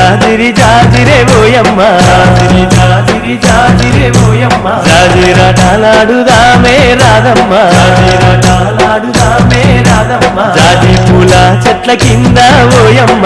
జాజిరి జాజిరే ఓయమ్మ జాజిరి జాజిరి జాజిరే ఓయమ్మ జాజిరాటలాడుదామే రాధమ్మ జాజిరాటలాడుదామే రాధమ్మ జాజి పూల చెట్ల కింద ఓయమ్మ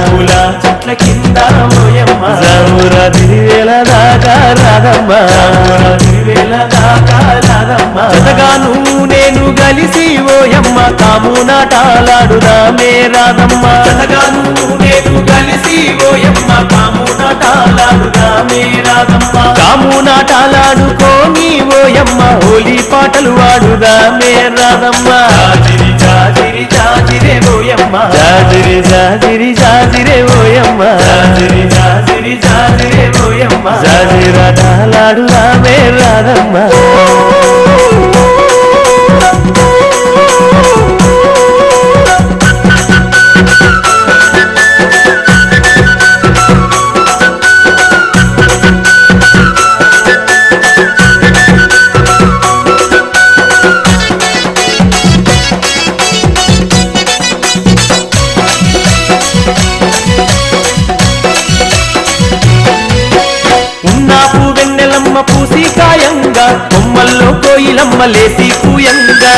పూల చెట్ల కింద ఓయమ్మ జామురా దిరివేల దాకా రాధమ్మ జామురా దిరివేల దాకా రాధమ్మ జతగాను నేను కలిసి ఓయమ్మ కాము నాటాలాడుదామే రాధమ్మ జతగాను నేను కలిసి ఓయమ్మ కాము నాటాలాడుదామే రాధమ్మ కాము నాటాలాడుకోని ఓయమ్మ హోలీ పాటలు వాడుదామే రాధమ్మ జాజిరి జాజిరి జాజిరే ఓయమ్మ జాజిరి జాజిరి జాజిరే ఓయమ్మ జాజిరి జాజిరి జాజిరే ఓయమ్మ జాజిరాటలాడుదామే రాధమ్మ పూసి కాయంగా కొమ్మల్లో కోయిలమ్మ లేసి పూయంగా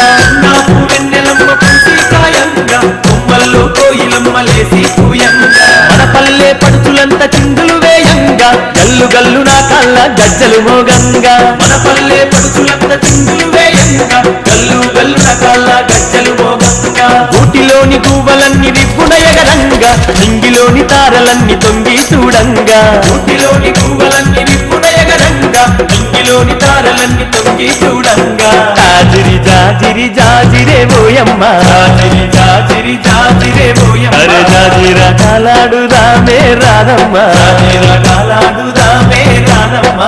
నాకు వెన్నెలమ్మ పూసి కాయంగా కొమ్మల్లో కోయిలమ్మ లేసి పూయంగా మన పల్లె పడుచులంత చిందులు వేయంగా గల్లు గల్లు నా కళ్ళ గజ్జలు మోగంగా మన పల్లె పడుచులంత చిందులు వేయంగా గల్లు గల్లు నా కళ్ళ గజ్జలు మోగంగా ఊటిలోని గువ్వలన్నీ రిప్పునయగలంగా నింగిలోని తారలన్నీ తొంగి చూడంగా ఊటిలోని గువ్వలన్నీ రిప్పునయగలంగా నింగిలోని తారలన్నీ తొంగి చూడంగా జాజిరి జాజిరి జాజిరే ఓయమ్మ జాజిరి జాజిరి జాజిరే ఓయమ్మ అరే జాజిరాటలాడుదామే రాధమ్మ జాజిరాటలాడుదామే రాధమ్మ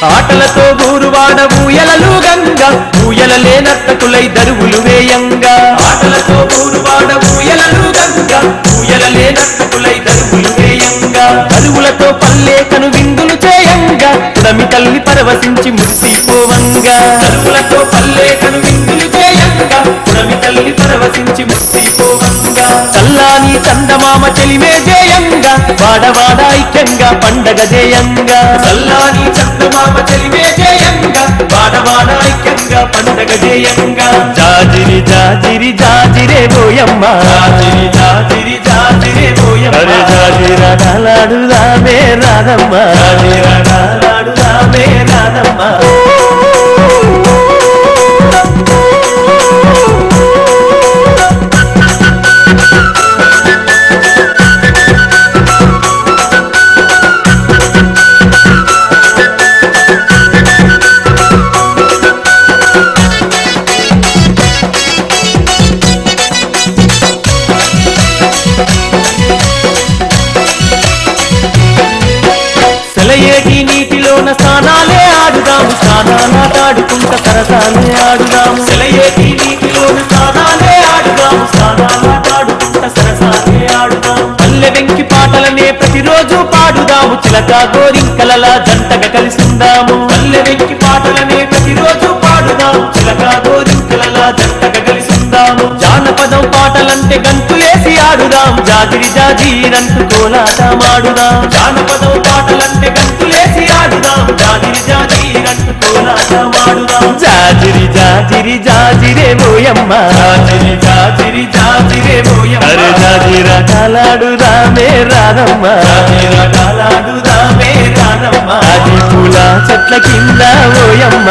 ఆటలతో ఊరువాడ ఊయలలు గంగా ఊయలలే నర్తకులై దరువులు వేయంగా ఆటలతో ఊరువాడ ఊయలలు గంగా ఊయలలే నర్తకులై దరువులు వేయంగా దరువులతో పల్లేకను విందులు చేయంగా పుడమి తల్లి పరవశించి మురిసిపోవంగా దరువులతో పల్లేకను విందులు చేయంగా పుడమి తల్లి పరవశించి మురిసిపోవంగా చల్లాని చందమామ చెలిమే చేయంగా వాడవాడ ఐక్యంగా పండగ చేయంగా చల్లాని చందమామ చెలిమే చేయంగా వాడవాడ ఐక్యంగా పండగ చేయంగా జాజిరి జాజిరి జాజిరే ఓయమ్మ జాజిరి జాజిరి జాజిరే ఓయమ్మ అరే జాజిరాటలాడుదామే రాధమ్మ జాజిరాటలాడుదామే రాధమ్మ సెలయేటి నీటిలోన స్నానాలే ఆడుదాము స్నానాలాడుకుంట సరసాలే ఆడుదాము సెలయేటి నీటిలోన స్నానాలే ఆడుదాము స్నానాలాడుకుంట సరసాలే ఆడుదాము పల్లె వెంకి పాటలనే ప్రతిరోజు పాడుదాము చిలక గోరింకలలా జంటగా కలిసిందాము పల్లె వెంకి పాటలనే ప్రతిరోజు పాడుదాము చిలక గోరింకలలా జంటగా కలిసిందాము జానపదం పాటలంటే గంతులేసి ఆడుదాం జాజిరి జాజిరంటూ కోలాటమాడుదాం జానపదం పాటలంటే గంతులేసి ఆడుదాం జాజిరి జాజిరంటూ కోలాటమాడుదాం జాజిరి జాజిరి జాజిరే ఓయమ్మ జాజిరి జాజిరి జాజిరే ఓయమ్మ అరే జాజిరాటలాడుదామే రాధమ్మ జాజిరాటలాడుదామే రాధమ్మ జాజి పూల చెట్ల కింద ఓయమ్మ